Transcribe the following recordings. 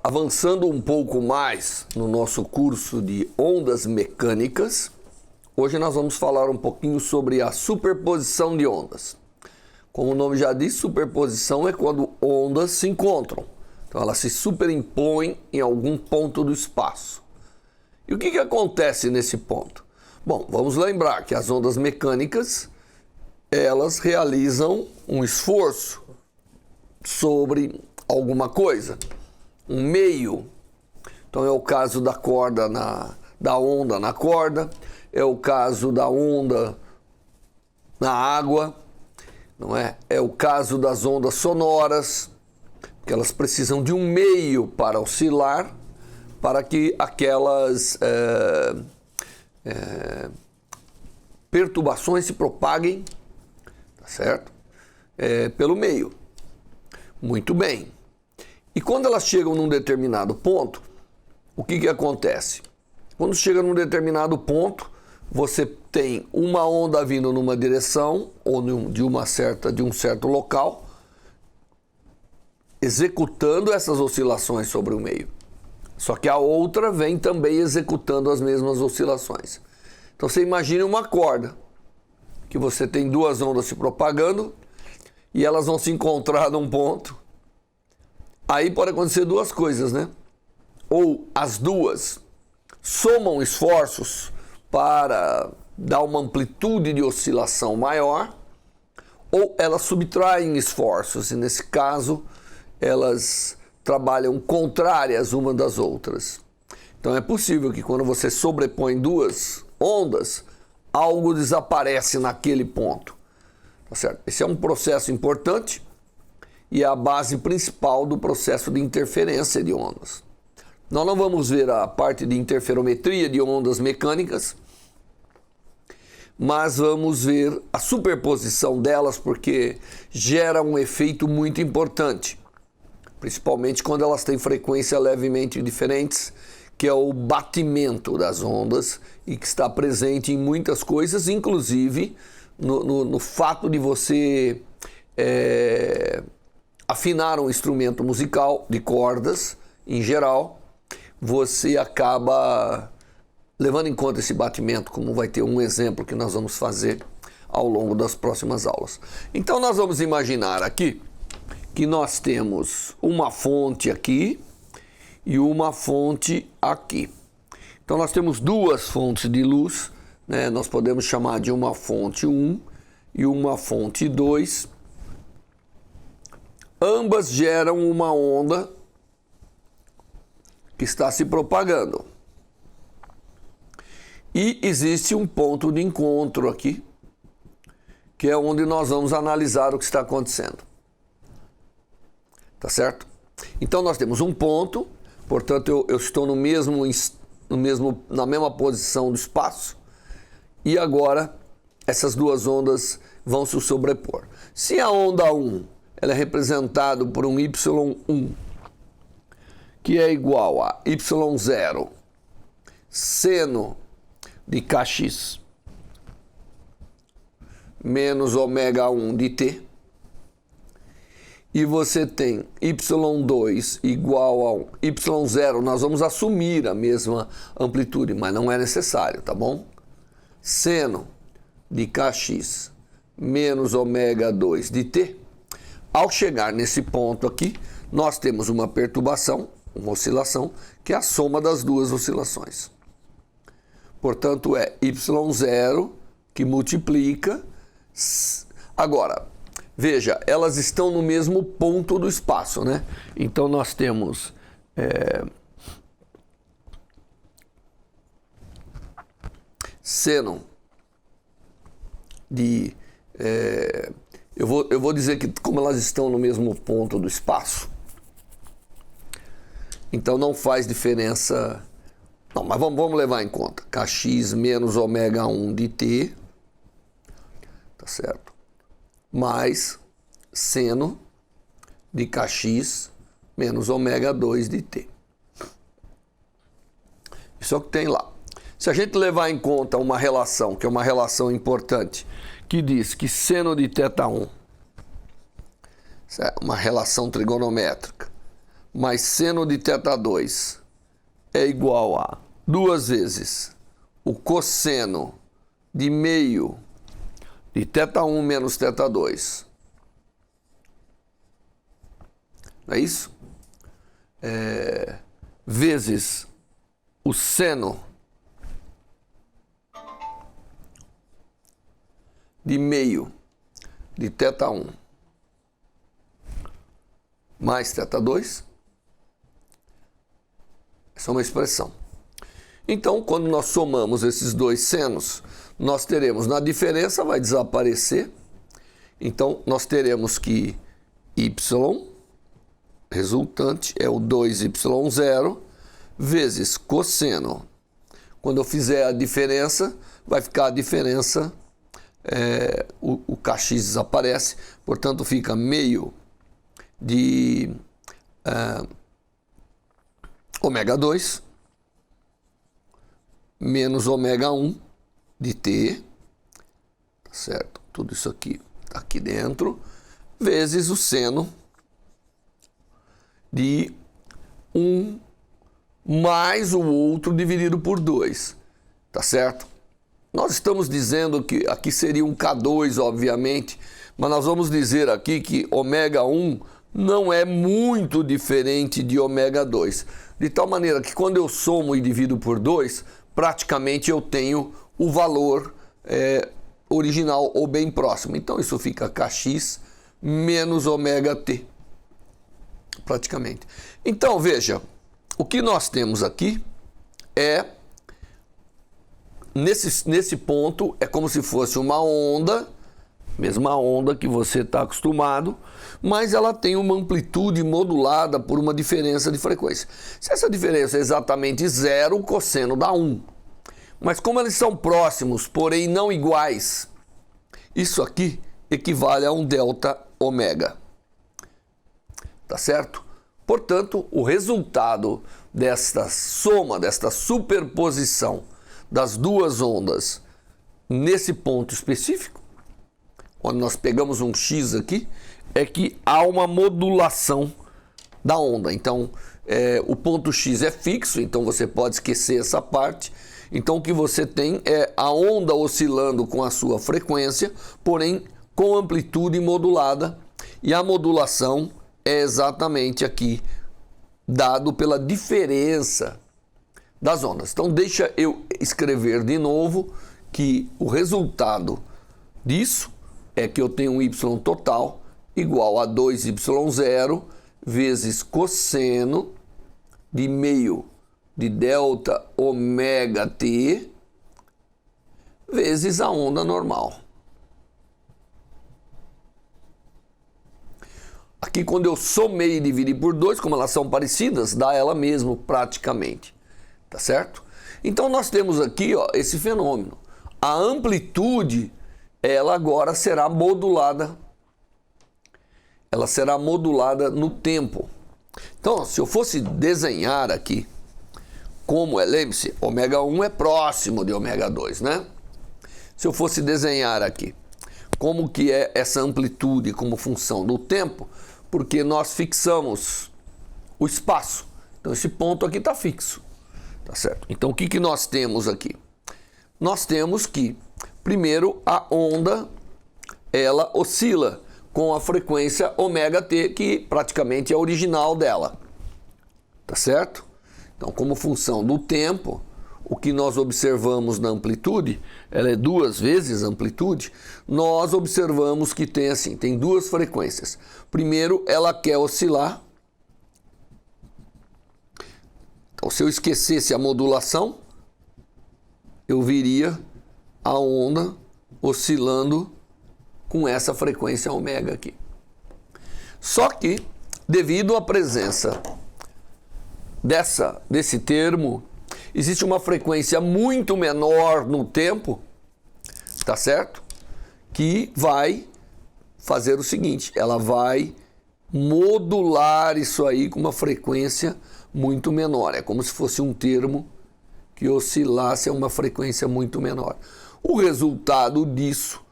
Avançando um pouco mais no nosso curso de ondas mecânicas, hoje nós vamos falar um pouquinho sobre a superposição de ondas. Como o nome já diz, superposição é quando ondas se encontram. Então elas se superimpõem em algum ponto do espaço. E o que acontece nesse ponto? Bom, vamos lembrar que as ondas mecânicas, elas realizam um esforço sobre alguma coisa, um meio. Então é o caso da corda da onda na corda, é o caso da onda na água, não é? É o caso das ondas sonoras, que elas precisam de um meio para oscilar, para que aquelas perturbações se propaguem, tá certo? Pelo meio. Muito bem. E quando elas chegam num determinado ponto, o que acontece? Quando chega num determinado ponto, você tem uma onda vindo numa direção ou de um certo local, executando essas oscilações sobre o meio. Só que a outra vem também executando as mesmas oscilações. Então você imagine uma corda, que você tem duas ondas se propagando e elas vão se encontrar num ponto. Aí pode acontecer duas coisas, né? Ou as duas somam esforços para dar uma amplitude de oscilação maior, ou elas subtraem esforços, e nesse caso elas trabalham contrárias uma das outras. Então é possível que quando você sobrepõe duas ondas, algo desaparece naquele ponto. Tá certo? Esse é um processo importante e é a base principal do processo de interferência de ondas. Nós não vamos ver a parte de interferometria de ondas mecânicas, mas vamos ver a superposição delas, porque gera um efeito muito importante, principalmente quando elas têm frequência levemente diferentes, que é o batimento das ondas e que está presente em muitas coisas, inclusive no fato de você afinar um instrumento musical de cordas, em geral, você acaba levando em conta esse batimento, como vai ter um exemplo que nós vamos fazer ao longo das próximas aulas. Então nós vamos imaginar aqui que nós temos uma fonte aqui e uma fonte aqui. Então nós temos duas fontes de luz, né? Nós podemos chamar de uma fonte 1 e uma fonte 2. Ambas geram uma onda que está se propagando. E existe um ponto de encontro aqui, que é onde nós vamos analisar o que está acontecendo. Tá certo? Então nós temos um ponto, portanto eu estou na mesma posição do espaço, e agora essas duas ondas vão se sobrepor. Se a onda 1 ela é representada por um Y1, que é igual a Y0 seno de kx menos ω1 de t, e você tem Y2 igual ao Y0, nós vamos assumir a mesma amplitude, mas não é necessário, tá bom? Seno de kx menos ω2 de t. Ao chegar nesse ponto aqui, nós temos uma perturbação, uma oscilação, que é a soma das duas oscilações. Portanto, é Y0 que multiplica. Agora, veja, elas estão no mesmo ponto do espaço, né? Então nós temos seno de... eu vou dizer que como elas estão no mesmo ponto do espaço, então não faz diferença... Não, mas vamos levar em conta. Kx menos ω1 de t, tá certo? Mais seno de kx menos ω2 de t. Isso é o que tem lá. Se a gente levar em conta uma relação, que é uma relação importante, que diz que seno de θ1, uma relação trigonométrica, mais seno de θ2 é igual a 2 vezes o cosseno de meio de θ1 menos θ2. Não é isso? Vezes o seno de meio de θ1 mais θ2. Essa é uma expressão. Então, quando nós somamos esses dois senos, nós teremos, na diferença vai desaparecer. Então, nós teremos que y resultante é o 2y0 vezes cosseno. Quando eu fizer a diferença, vai ficar a diferença, o kx desaparece, portanto fica meio de ômega 2 menos ômega 1 de t, tá certo? Tudo isso aqui tá aqui dentro, vezes o seno de 1 mais o outro dividido por 2, tá certo? Nós estamos dizendo que aqui seria um K2, obviamente, mas nós vamos dizer aqui que ômega 1 não é muito diferente de ômega 2. De tal maneira que quando eu somo e divido por 2, praticamente eu tenho o valor original ou bem próximo. Então isso fica kx menos ômega t, praticamente. Então veja, o que nós temos aqui é, nesse ponto, é como se fosse uma onda, mesma onda que você está acostumado, mas ela tem uma amplitude modulada por uma diferença de frequência. Se essa diferença é exatamente zero, o cosseno dá 1. Mas como eles são próximos, porém não iguais, isso aqui equivale a um delta ômega. Tá certo? Portanto, o resultado desta soma, desta superposição das duas ondas nesse ponto específico, onde nós pegamos um x aqui, é que há uma modulação da onda. Então, o ponto x é fixo, então você pode esquecer essa parte. Então, o que você tem é a onda oscilando com a sua frequência, porém com amplitude modulada, e a modulação é exatamente aqui dado pela diferença das ondas. Então, deixa eu escrever de novo que o resultado disso é que eu tenho um y total igual a 2y0 vezes cosseno de meio de delta ômega t vezes a onda normal. Aqui, quando eu somei e dividi por 2, como elas são parecidas, dá ela mesmo praticamente. Tá certo? Então, nós temos aqui, ó, esse fenômeno. A amplitude, ela agora será modulada. Ela será modulada no tempo. Então, se eu fosse desenhar aqui, como lembre-se, ômega 1 é próximo de ômega 2, né? Se eu fosse desenhar aqui, como que é essa amplitude como função do tempo, porque nós fixamos o espaço. Então, esse ponto aqui está fixo, tá certo? Então, o que que nós temos aqui? Nós temos que, primeiro, a onda, ela oscila com a frequência ômega t, que praticamente é a original dela, tá certo? Então, como função do tempo, o que nós observamos na amplitude, ela é 2 vezes a amplitude, nós observamos que tem assim, tem duas frequências. Primeiro, ela quer oscilar. Então, se eu esquecesse a modulação, eu viria a onda oscilando com essa frequência ômega aqui. Só que, devido à presença desse termo, existe uma frequência muito menor no tempo, tá certo? Que vai fazer o seguinte, ela vai modular isso aí com uma frequência muito menor. É como se fosse um termo que oscilasse a uma frequência muito menor. O resultado disso,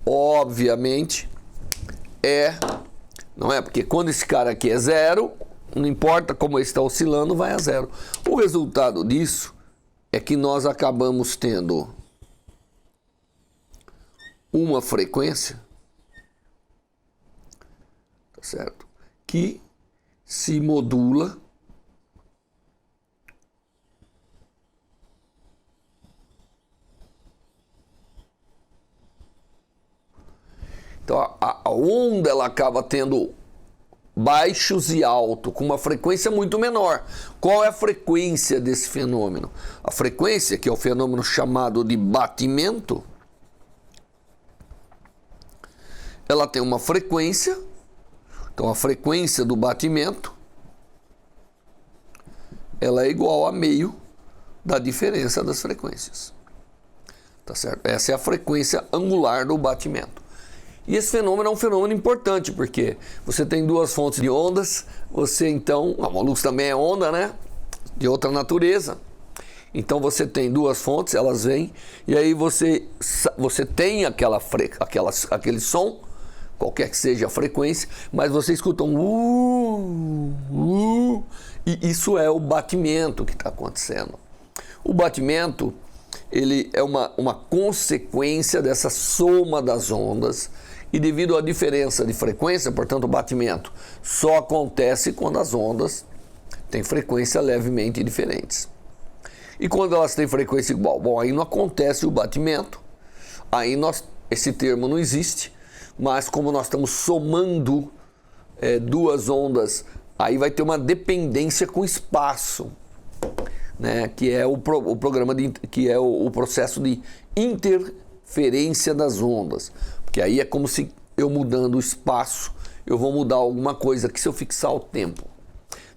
obviamente, não é? Porque quando esse cara aqui é zero, não importa como ele está oscilando, vai a zero. O resultado disso é que nós acabamos tendo uma frequência, tá certo? Que se modula então a onda ela acaba tendo baixos e altos, com uma frequência muito menor. Qual é a frequência desse fenômeno? A frequência, que é o fenômeno chamado de batimento, ela tem uma frequência, então a frequência do batimento, ela é igual a meio da diferença das frequências. Tá certo? Essa é a frequência angular do batimento. E esse fenômeno é um fenômeno importante, porque você tem duas fontes de ondas, você então, a luz também é onda, né? De outra natureza. Então você tem duas fontes, elas vêm, e aí você tem aquele som, qualquer que seja a frequência, mas você escuta e isso é o batimento que está acontecendo. O batimento, ele é uma consequência dessa soma das ondas, e devido à diferença de frequência, portanto o batimento só acontece quando as ondas têm frequência levemente diferentes. E quando elas têm frequência igual? Bom, aí não acontece o batimento, aí esse termo não existe, mas como nós estamos somando duas ondas, aí vai ter uma dependência com espaço, né? Que é o processo de interferência das ondas. Porque aí é como se eu mudando o espaço, eu vou mudar alguma coisa aqui se eu fixar o tempo.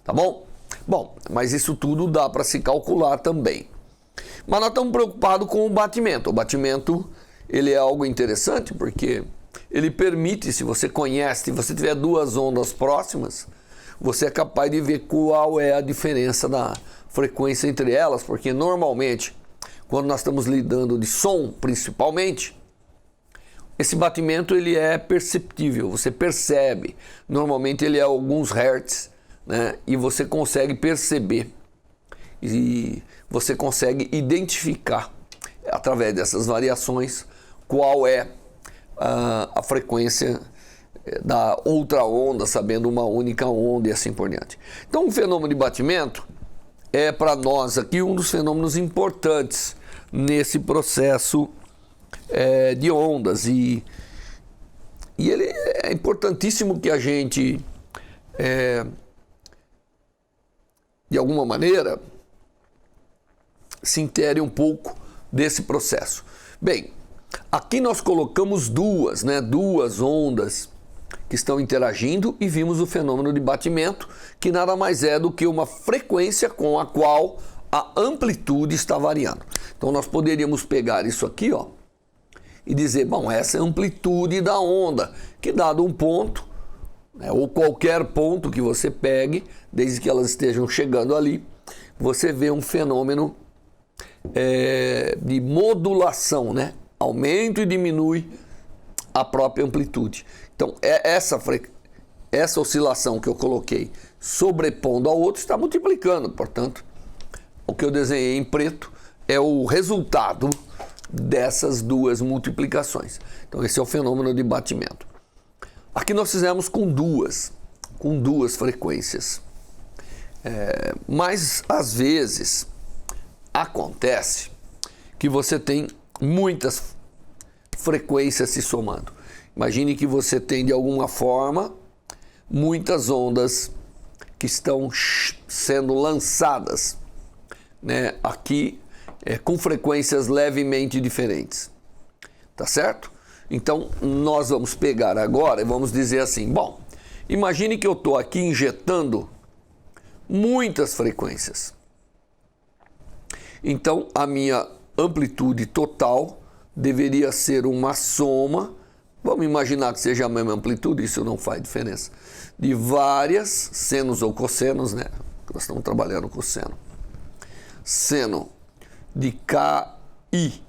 Tá bom? Bom, mas isso tudo dá para se calcular também. Mas nós estamos preocupados com o batimento. O batimento, ele é algo interessante porque ele permite, se você conhece, se você tiver duas ondas próximas, você é capaz de ver qual é a diferença da frequência entre elas, porque normalmente, quando nós estamos lidando de som, principalmente, esse batimento ele é perceptível, você percebe. Normalmente ele é alguns hertz, né? E você consegue perceber e você consegue identificar através dessas variações qual é a frequência da outra onda, sabendo uma única onda e assim por diante. Então o fenômeno de batimento é para nós aqui um dos fenômenos importantes nesse processo de ondas e ele é importantíssimo que a gente de alguma maneira se intere um pouco desse processo. Bem, aqui nós colocamos duas ondas que estão interagindo e vimos o fenômeno de batimento, que nada mais é do que uma frequência com a qual a amplitude está variando. Então nós poderíamos pegar isso aqui, ó, e dizer, bom, essa é a amplitude da onda, que dado um ponto, né, ou qualquer ponto que você pegue, desde que elas estejam chegando ali, você vê um fenômeno de modulação, né? Aumenta e diminui a própria amplitude. Então, essa oscilação que eu coloquei sobrepondo a outra está multiplicando. Portanto, o que eu desenhei em preto é o resultado dessas duas multiplicações. Então, esse é o fenômeno de batimento. Aqui nós fizemos com duas frequências. Mas, às vezes, acontece que você tem muitas frequências se somando. Imagine que você tem, de alguma forma, muitas ondas que estão sendo lançadas, né, aqui com frequências levemente diferentes. Tá certo? Então, nós vamos pegar agora e vamos dizer assim, bom, imagine que eu estou aqui injetando muitas frequências. Então, a minha amplitude total deveria ser uma soma, vamos imaginar que seja a mesma amplitude, isso não faz diferença, de várias senos ou cossenos, né? Nós estamos trabalhando com seno. Seno de KIX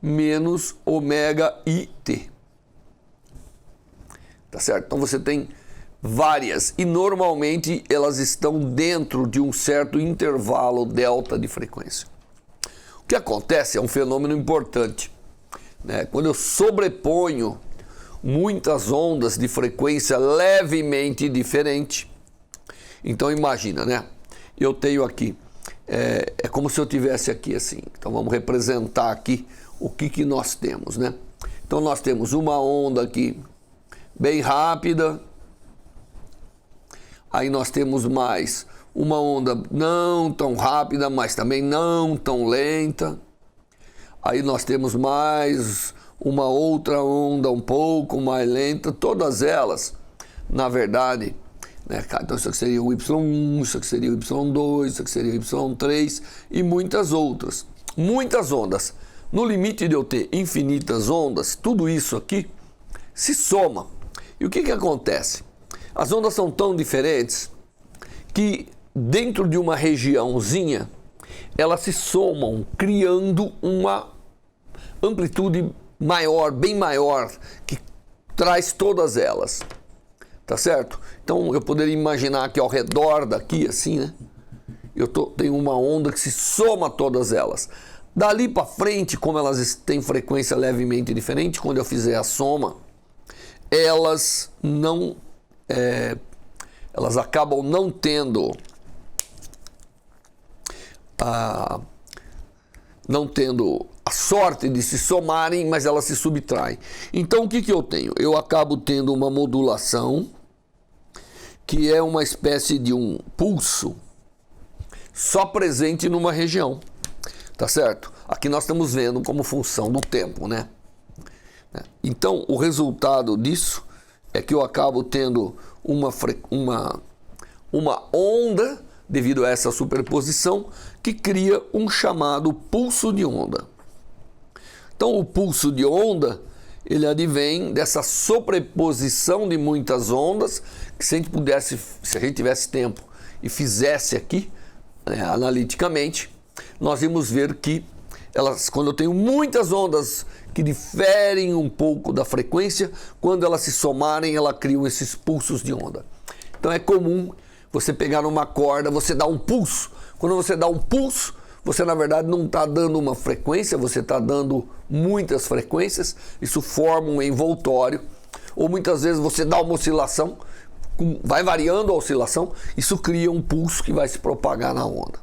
menos ômega IT. Tá certo? Então você tem várias e normalmente elas estão dentro de um certo intervalo delta de frequência. O que acontece é um fenômeno importante, né? Quando eu sobreponho muitas ondas de frequência levemente diferente, então imagina, né? Eu tenho aqui, é como se eu tivesse aqui assim, então vamos representar aqui o que nós temos, né? Então nós temos uma onda aqui bem rápida, aí nós temos mais uma onda não tão rápida, mas também não tão lenta. Aí nós temos mais uma outra onda um pouco mais lenta. Todas elas, na verdade, né, então isso aqui seria o Y1, isso aqui seria o Y2, isso aqui seria o Y3 e muitas outras. Muitas ondas. No limite de eu ter infinitas ondas, tudo isso aqui se soma. E o que acontece? As ondas são tão diferentes que dentro de uma regiãozinha elas se somam, criando uma amplitude maior, bem maior, que traz todas elas, tá certo? Então eu poderia imaginar que ao redor daqui, assim, né? Tenho uma onda que se soma a todas elas. Dali para frente, como elas têm frequência levemente diferente, quando eu fizer a soma, elas não, elas acabam não tendo a sorte de se somarem, mas elas se subtraem. Então o que eu tenho? Eu acabo tendo uma modulação, que é uma espécie de um pulso só presente numa região, tá certo? Aqui nós estamos vendo como função do tempo, né? Então o resultado disso é que eu acabo tendo uma onda devido a essa superposição que cria um chamado pulso de onda. Então o pulso de onda, ele advém dessa sobreposição de muitas ondas, que se a gente tivesse tempo e fizesse aqui, né, analiticamente, nós íamos ver que quando eu tenho muitas ondas que diferem um pouco da frequência, quando elas se somarem, elas criam esses pulsos de onda. Então é comum você pegar uma corda, você dá um pulso. Quando você dá um pulso, você na verdade não está dando uma frequência, você está dando muitas frequências, isso forma um envoltório, ou muitas vezes você dá uma oscilação, vai variando a oscilação, isso cria um pulso que vai se propagar na onda.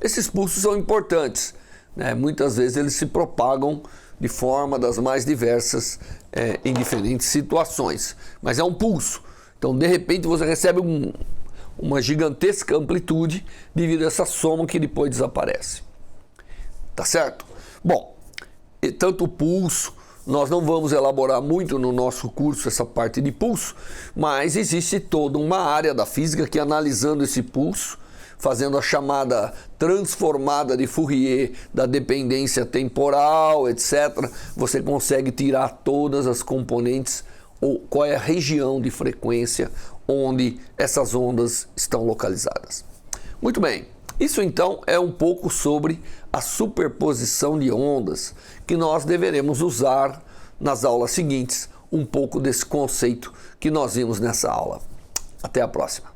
Esses pulsos são importantes, né? Muitas vezes eles se propagam de forma das mais diversas em diferentes situações, mas é um pulso. Então de repente você recebe uma gigantesca amplitude devido a essa soma que depois desaparece. Tá certo? Bom, e tanto o pulso, nós não vamos elaborar muito no nosso curso essa parte de pulso, mas existe toda uma área da física que, analisando esse pulso, fazendo a chamada transformada de Fourier da dependência temporal, etc., você consegue tirar todas as componentes ou qual é a região de frequência onde essas ondas estão localizadas. Muito bem, isso então é um pouco sobre a superposição de ondas que nós deveremos usar nas aulas seguintes, um pouco desse conceito que nós vimos nessa aula. Até a próxima.